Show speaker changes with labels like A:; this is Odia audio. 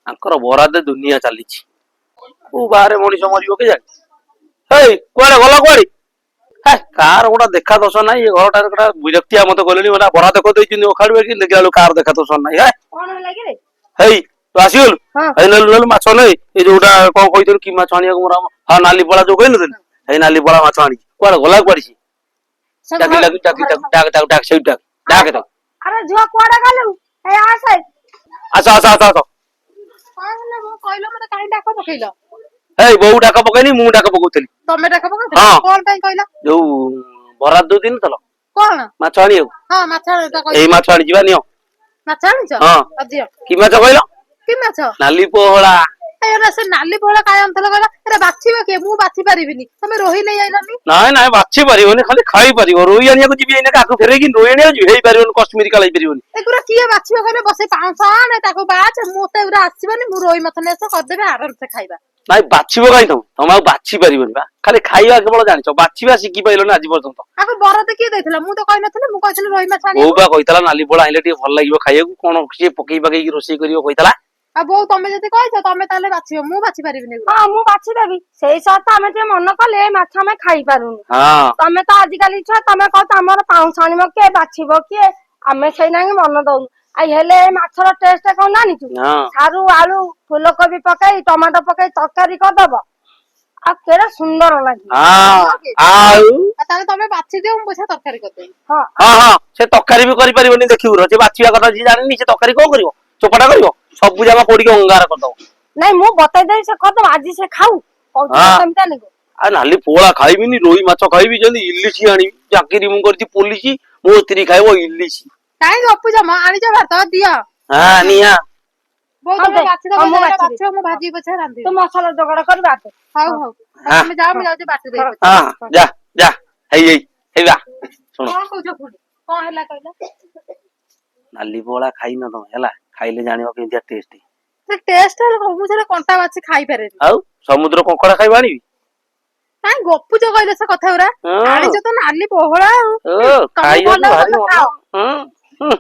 A: ଆଙ୍କର ବରାଦ ଦୁନିଆ ଚାଲିଛି। କୋଉ ବାହାରେ ମଣିଷ ମରିବ କେ ଜାଣି। ହେଇ କୁଆଡେ ଗଲ କୁଆଡେ? ହେ କାର ଗୋଟା ଦେଖା ଦୋଷ ନାହିଁ ଏ ଘରଟାରେ ଗୋଟା ବିରକ୍ତିଆ ମତେ କଲେଣି ଗୋଟା ବରାଦ କରିଦେଇଛନ୍ତି ଓଖାଡିବେ କି ଦେଖିଲା ବେଳକୁ କାର ଦେଖା ଦୋଷ ନାହିଁ। ହେ
B: କଣ ହେଲା କି ରେ?
A: ହେଇ ତୁ ଆସିଗଲୁ?
B: ହଁ
A: ହେଇ ନେଲୁ ନେଲୁ ମାଛ ନେ ଏଇ ଯୋଉଟା କଣ କହିଥିଲୁ କି ମାଛ ଆଣିବାକୁ ମୋର ହଁ ନାଲି ପଳା ଯୋଉ କହିନଥିଲି ହେଇ ନାଲି ପଳା ମାଛ ଆଣିଛି। କୁଆଡେ ଗଲା କୁଆଡେ ସିଏ?
B: ସେ
A: ଡାକି ଡାକି ଡାକି ତାକୁ ଡାକ ତାକୁ ଡାକ ସେଇଠୁ ଡାକ ଡାକେ ତାକୁ।
B: ଆରେ ଝିଅ କୁଆଡେ ଗଲୁ? ଏଇ ଆସେ।
A: ଆସ ଆସ ଆସ ଆସ।
B: କଣ ହେଲା ମୁଁ କହିଲ ମତେ କାହିଁ ଡାକ ପକେଇଲ?
A: ହେଇ ବୋଉ ଡାକ ପକେଇନି ମୁଁ ଡାକ ପକଉଥିଲି।
B: ତମେ ଡାକ ପକେଇଥିଲ?
A: ହଁ
B: କଣ ପାଇଁ କହିଲ?
A: ଯୋଉ ବରାଦ ଦଉଥିଲି ତଲ
B: କଣ?
A: ମାଛ ଆଣିବାକୁ।
B: ହଁ ମାଛ ଆଣିବା
A: ଏଇ
B: କହିଥିଲି।
A: ମାଛ ଆଣିଯିବା ନିଅ।
B: ମାଛ ଆଣିଛ?
A: ହଁ
B: ଦିଅ।
A: କି ମାଛ କହିଲ?
B: କି ମାଛ?
A: ନାଲି ପୋହଳା।
B: ଏରା ସେ ନାଲି ପୋହଳା କାଇଁ ଆଣିଥିଲ କହିଲ? ଏରା ବାଛିବ କିଏ? ମୁଁ ବାଛି ପାରିବିନି। ତମେ ରୋହି ନେଇ ଆଇଲନି।
A: ନାଇଁ ନାଇଁ ବାଛି ପାରିବନି ଖାଲି ଖାଇ ପାରିବ। ରୋଇ ଆଣିବାକୁ ଯିବି ଏଇନା ଆକୁ ଫେରେଇକି ରୋଇ ଆଣିବାକୁ ଯିବି ହେଇପାରିବନି କଶ୍ମୀର କାଳ ହେଇପାରିବନି।
B: ଏଗୁରା କିଏ ବାଛିବ କହିଲ? ବସେଇ 500 ଆଣେ ତାକୁ ବାଛେ ମତେ ଏଗୁରା ଆସିବନି। ମୁଁ ରୋହି ମାଛ ନେଇ ଆସ କରିଦେବି ଆରାମସେ ଖାଇବା।
A: ନାଇଁ ବାଛିବ କାହିଁ ତମେ ଆଉ ବାଛି ପାରିବନି ବା ଖାଲି ଖାଇବା କେବଳ ଜାଣିଛ ବାଛିବା ଶିଖି ପାଇଲନି ଆଜି ପର୍ଯ୍ୟନ୍ତ।
B: ଆକୁ ବରାଦ କିଏ ଦେଇଥିଲା? ମୁଁ ତ କହିନଥିଲି। ମୁଁ କହିଥିଲି ରୋହି ମାଛ
A: ବୋଉ
B: ଆଣିବାକୁ।
A: ବା କହିଥିଲା ନାଲି ପୋହଳା ଆଣିଲେ ଟିକେ ଭଲ ଲାଗିବ ଖାଇବାକୁ କଣ ସିଏ ପକେଇ ପକେଇକି ରୋଷେଇ କରିବ କହିଥିଲା।
B: ଆଉ ବୋଉ ତମେ ଯଦି କହିଛ ତମେ ତାହେଲେ ବାଛିବ। ମୁଁ ବାଛି ପାରିବିନି ଏଗୁରା।
C: ହଁ ମୁଁ ବାଛିଦେବି। ସେଇ ସହିତ ଆମେ ଟିକେ ମନ କଲେ ଏ ମାଛ ଆମେ ଖାଇପାରୁନୁ।
A: ହଁ
C: ତମେ ତ ଆଜିକାଲି ଛୁଆ ତମେ କହୁଛ ଆମର ପାଉଁଶ ଆଣିବ କିଏ ବାଛିବ କିଏ? ଆମେ ସେଇନାଗି ମନ ଦଉନୁ। ଆଉ ହେଲେ ଏ ମାଛର ଟେଷ୍ଟ କଣ ଜାଣିଛୁ?
A: ହଁ
C: ସାରୁ ଆଳୁ ଫୁଲକୋବି ପକେଇ ଟମାଟୋ ପକେଇ ତରକାରୀ କରିଦବ ଆଉ କେଡେ ସୁନ୍ଦର ଲାଗିବ।
A: ହଁ ଆଉ
B: ତାହେଲେ ତମେ ବାଛି ଦିଅ ମୁଁ ପଛେ ତରକାରୀ କରିଦେବି।
C: ହଁ
A: ହଁ ହଁ ସେ ତରକାରୀ ବି କରିପାରିବନି ଦେଖିବୁ ସେ ବାଛିବା କଥା ଯିଏ ଜାଣିନି ସେ ତରକାରୀ କଣ କରିବ? ଚୋପାଟା କରିବ ସବୁ ଯାକ ପୋଡିକି ଅଙ୍ଗାର କରିଦବ।
C: ନାଇଁ ମୁଁ ବତେଇ ଦେବି ସେ କରିଦବ ଆଜି ସେ ଖାଉ କହୁଛୁ
A: ହଁ
C: କେମିତି ଆଣିବୁ?
A: ଆଉ ନାଲି ପୋହଳା ଖାଇବିନି ରୋହି ମାଛ ଖାଇବି ଯେମିତି ଇଲିଶି ଆଣିବି ଚାକିରି ମୁଁ କରିଛି ପୋଲିସି ମୋ ସ୍ତ୍ରୀ ଖାଇବ ଇଲିଶି।
B: କାଇଁ ଗପୁଛ ମ? ଆଣିଛ ଭାତ ଦିଅ।
A: ହଁ ନିଆ
B: ବୋଉ
C: ହଁ
B: ତମେ
C: ଦେ
B: ବାଛିଦବ
C: ହଁ ମୁଁ
B: ଯାହା
C: ବାଛିବି।
B: ବାଛିବ ମୁଁ ଭାଜିବି ପଛେ ରାନ୍ଧିବି।
C: ତୁ ମସଲା ଯୋଗାଡ଼ କରି ବାଟେ।
B: ହଉ
C: ହଁ
B: ହଉ
A: ହଁ
B: ତମେ ଯାଅ ମୁଁ ଯାଉଛି ବାଟି ଦେବି ପଛେ।
A: ହଁ ଯା ଯା ହେଇ ହେଇବା ଶୁଣ
B: କଣ କହୁଛ ପୁଣି? କଣ ହେଲା କହିଲ?
A: ନାଲି ପୋହଳା ଖାଇନ ତମେ ହେଲା ଖାଇଲେ ଜାଣିବ କେମିତିଆ ଟେଷ୍ଟ।
B: ସେ ଟେଷ୍ଟ ମୁଁ ସେଟା କଣ୍ଟା ବାଛି ଖାଇପାରେନି।
A: ଆଉ ସମୁଦ୍ର କଙ୍କଡା ଖାଇବା ଆଣିବି?
B: କାଇଁ ଗପୁଛ କହିଲ ସେ କଥା ଗୁରା?
A: ହଁ
B: ଆଣିଛ ତ ନାଲି ପୋହଳା ଆଉ
A: ଓ
B: ତମକୁ ଭଲ
A: ଖାଇବାକୁ
B: ଲାଗୁଛି
A: ଭାରି
B: ତମେ
A: ମନ।
B: ଖାଅ।
A: ହୁଁ